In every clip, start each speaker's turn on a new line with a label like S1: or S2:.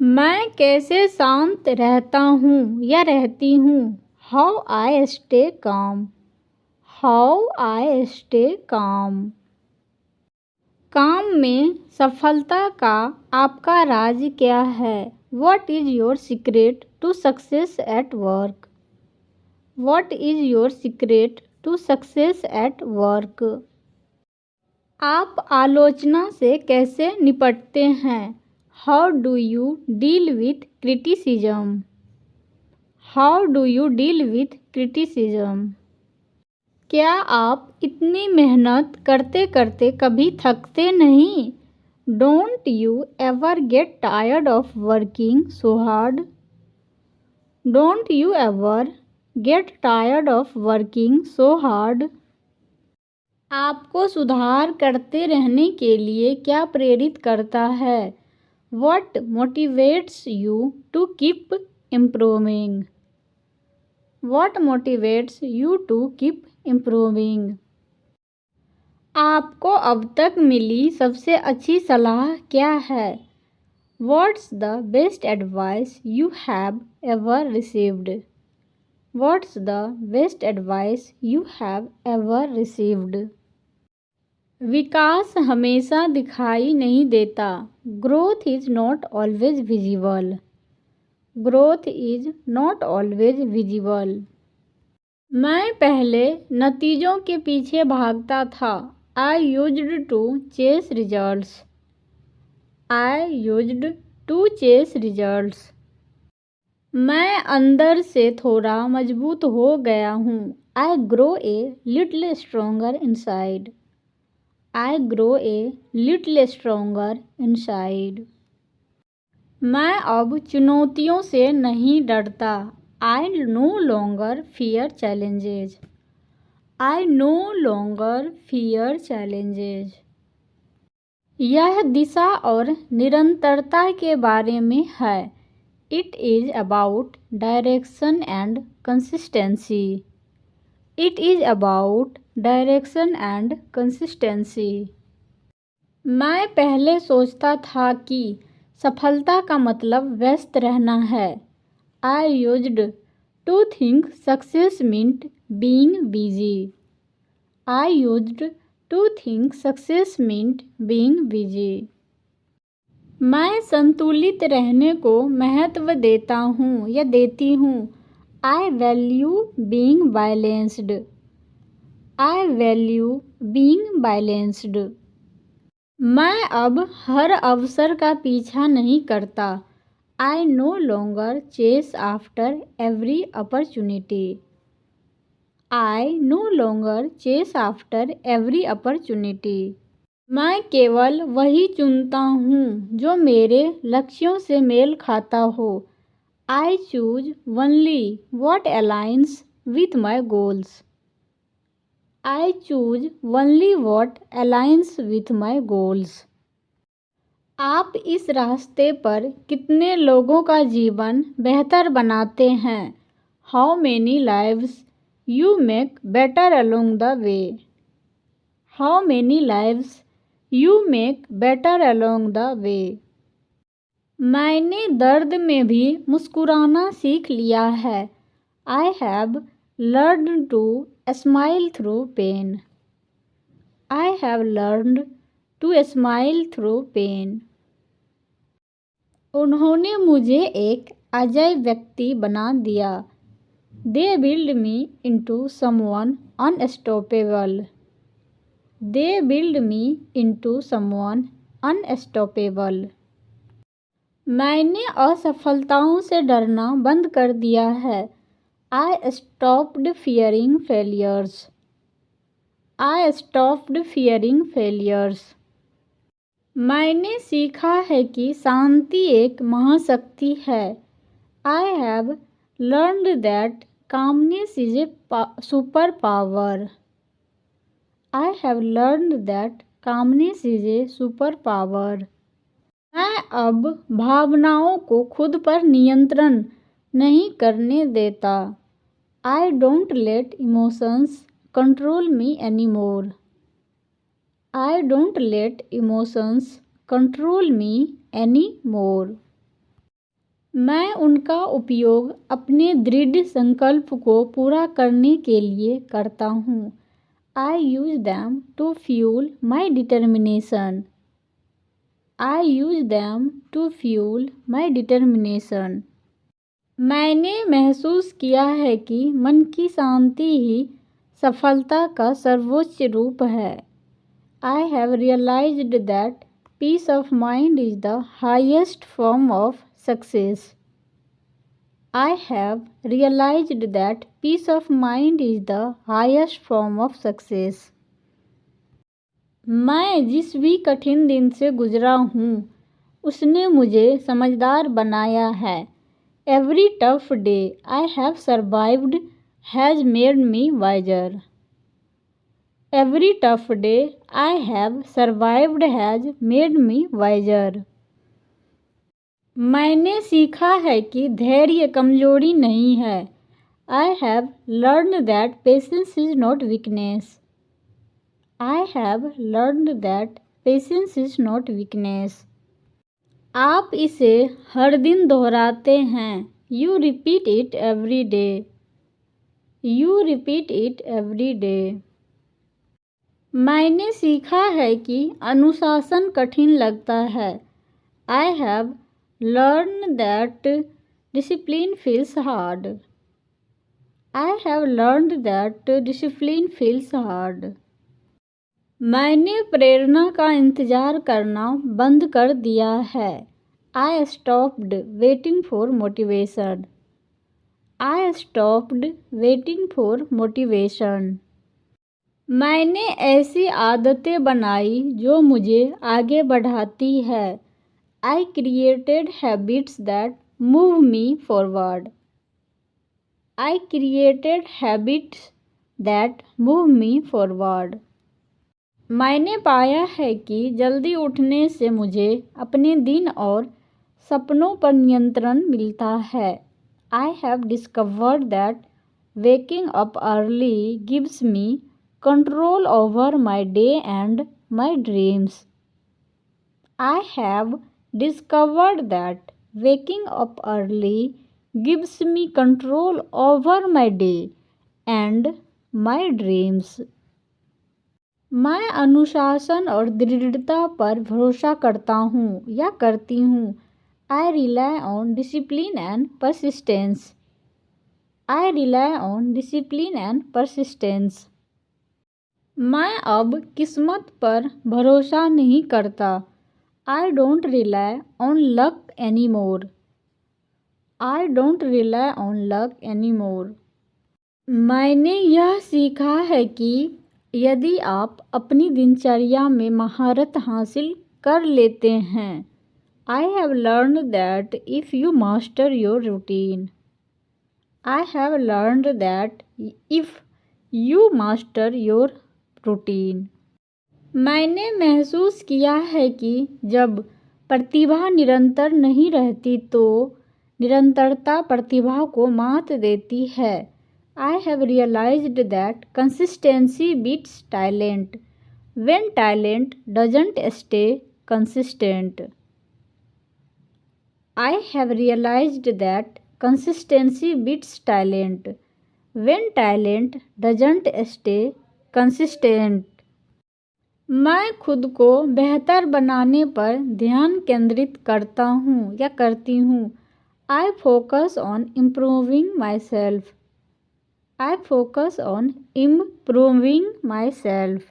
S1: मैं कैसे शांत रहता हूँ या रहती हूँ। How I stay calm. How I stay calm. काम में सफलता का आपका राज क्या है। What is your secret to success at work. What is your secret to success at work. आप आलोचना से कैसे निपटते हैं। How do you deal with criticism. How do you deal with criticism. क्या आप इतनी मेहनत करते करते कभी थकते नहीं। Don't you ever get tired of working so hard. Don't you ever get tired of working so hard. आपको सुधार करते रहने के लिए क्या प्रेरित करता है। What motivates you to keep improving? What motivates you to keep improving? आपको अब तक मिली सबसे अच्छी सलाह क्या है। What's the best advice you have ever received? What's the best advice you have ever received? विकास हमेशा दिखाई नहीं देता। Growth is not always visible. Growth is not always visible. मैं पहले नतीजों के पीछे भागता था। I used to chase results. I used to chase results. मैं अंदर से थोड़ा मजबूत हो गया हूँ। I grow a little stronger inside. I grow a little stronger inside. मैं अब चुनौतियों से नहीं डरता। I no longer fear challenges. I no longer fear challenges. यह दिशा और निरंतरता के बारे में है। It is about direction and consistency. It is about direction and consistency. मैं पहले सोचता था कि सफलता का मतलब व्यस्त रहना है। I used to think success meant being busy. I used to think success meant being busy. मैं संतुलित रहने को महत्व देता हूँ या देती हूँ। I value being balanced. I value being balanced. मैं अब हर अवसर का पीछा नहीं करता। I no longer chase after every opportunity. I no longer chase after every opportunity. मैं केवल वही चुनता हूँ जो मेरे लक्ष्यों से मेल खाता हो। I choose only what aligns with my goals. I choose only what aligns with my goals. आप इस रास्ते पर कितने लोगों का जीवन बेहतर बनाते हैं। How many lives you make better along the way. How many lives you make better along the way. मैंने दर्द में भी मुस्कुराना सीख लिया है। I have learned to smile through pain. I have learned to smile through pain. उन्होंने मुझे एक अजय व्यक्ति बना दिया। They built me into someone unstoppable. They built me into someone unstoppable. मैंने असफलताओं से डरना बंद कर दिया है। I stopped fearing failures. I stopped fearing failures. मैंने सीखा है कि शांति एक महाशक्ति है। I have learned that calmness is a superpower. I have learned that calmness is a superpower. मैं अब भावनाओं को खुद पर नियंत्रण नहीं करने देता। I don't let emotions control me anymore. I don't let emotions control me anymore. मैं उनका उपयोग अपने दृढ़ संकल्प को पूरा करने के लिए करता हूँ। I use them to fuel my determination. I use them to fuel my determination. मैंने महसूस किया है कि मन की शांति ही सफलता का सर्वोच्च रूप है। I have realized that peace of mind is the highest form of success. I have realized that peace of mind is the highest form of success. मैं जिस भी कठिन दिन से गुजरा हूँ उसने मुझे समझदार बनाया है। Every tough day I have survived has made me wiser. Every tough day I have survived has made me wiser. मैंने सीखा है कि धैर्य कमजोरी नहीं है। I have learned that patience is not weakness. I have learned that patience is not weakness. आप इसे हर दिन दोहराते हैं। You repeat it every day. You repeat it every day. मैंने सीखा है कि अनुशासन कठिन लगता है। I have learned that discipline feels hard. I have learned that discipline feels hard. मैंने प्रेरणा का इंतज़ार करना बंद कर दिया है। I stopped waiting for motivation. I stopped waiting for motivation. मैंने ऐसी आदतें बनाई जो मुझे आगे बढ़ाती है। I created habits that move me forward. I created habits that move me forward. मैंने पाया है कि जल्दी उठने से मुझे अपने दिन और सपनों पर नियंत्रण मिलता है। I have discovered that waking up early gives me control over my day and my dreams. I have discovered that waking up early gives me control over my day and my dreams. मैं अनुशासन और दृढ़ता पर भरोसा करता हूँ या करती हूँ। I rely on discipline and persistence. I rely on discipline and persistence. मैं अब किस्मत पर भरोसा नहीं करता। I don't rely on luck anymore. I don't rely on luck anymore. मैंने यह सीखा है कि यदि आप अपनी दिनचर्या में महारत हासिल कर लेते हैं। I have learned that if you master your routine. I have learned that if you master your routine. मैंने महसूस किया है कि जब प्रतिभा निरंतर नहीं रहती तो निरंतरता प्रतिभा को मात देती है। I have realized that consistency beats talent when talent doesn't stay consistent. I have realized that consistency beats talent when talent doesn't stay consistent. मैं खुद को बेहतर बनाने पर ध्यान केंद्रित करता हूँ या करती हूँ। I focus on improving myself. I focus on improving myself.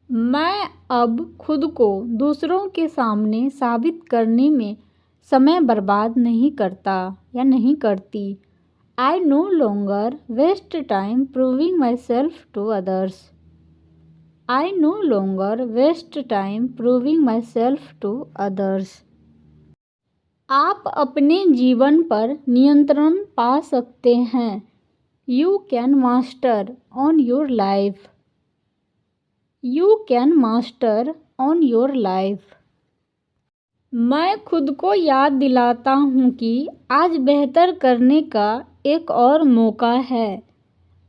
S1: मैं अब खुद को दूसरों के सामने साबित करने में समय बर्बाद नहीं करता या नहीं करती। I no longer waste time proving myself to others. I no longer waste time proving myself to others. आप अपने जीवन पर नियंत्रण पा सकते हैं। You can master on your life. You can master on your life. मैं खुद को याद दिलाता हूँ कि आज बेहतर करने का एक और मौका है।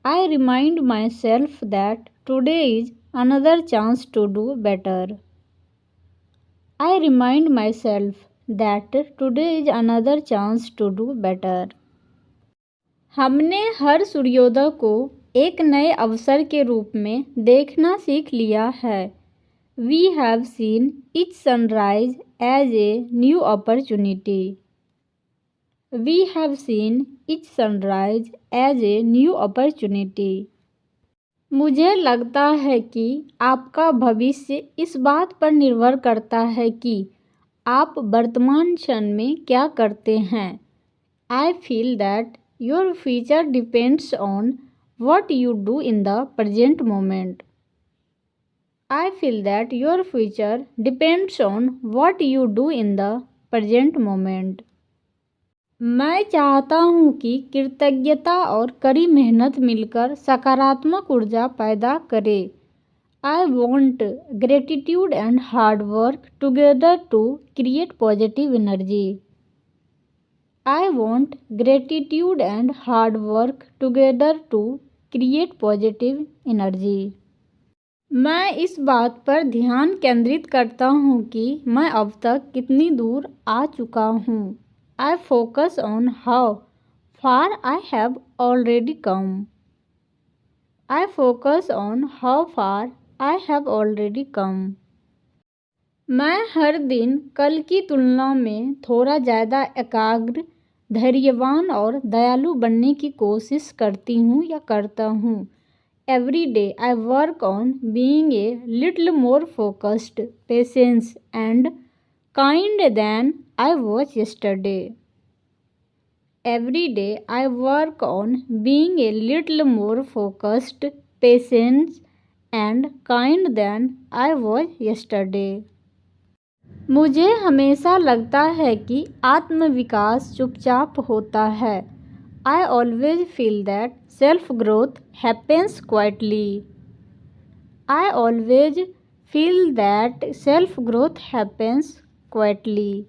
S1: I remind myself that today is another chance to do better. I remind myself that today is another chance to do better. हमने हर सूर्योदय को एक नए अवसर के रूप में देखना सीख लिया है. We have seen each sunrise as a new opportunity. We have seen each sunrise as a new opportunity. मुझे लगता है कि आपका भविष्य इस बात पर निर्भर करता है कि आप वर्तमान क्षण में क्या करते हैं. I feel that your future depends on what you do in the present moment. I feel that your future depends on what you do in the present moment. मैं चाहता हूँ कि कृतज्ञता और कड़ी मेहनत मिलकर सकारात्मक ऊर्जा पैदा करे. I want gratitude and hard work together to create positive energy. I want gratitude and hard work together to create positive energy. मैं इस बात पर ध्यान केंद्रित करता हूँ कि मैं अब तक कितनी दूर आ चुका हूँ. I focus on how far I have already come. I focus on how far I have already come. मैं हर दिन कल की तुलना में थोड़ा ज़्यादा एकाग्र, धैर्यवान और दयालु बनने की कोशिश करती हूँ या करता हूँ. Every day I work on being a little more focused, patient and kind than I was yesterday. Every day I work on being a little more focused, patient and kind than I was yesterday. मुझे हमेशा लगता है कि आत्मविकास चुपचाप होता है. I always feel that self-growth happens quietly. I always feel that self-growth happens quietly.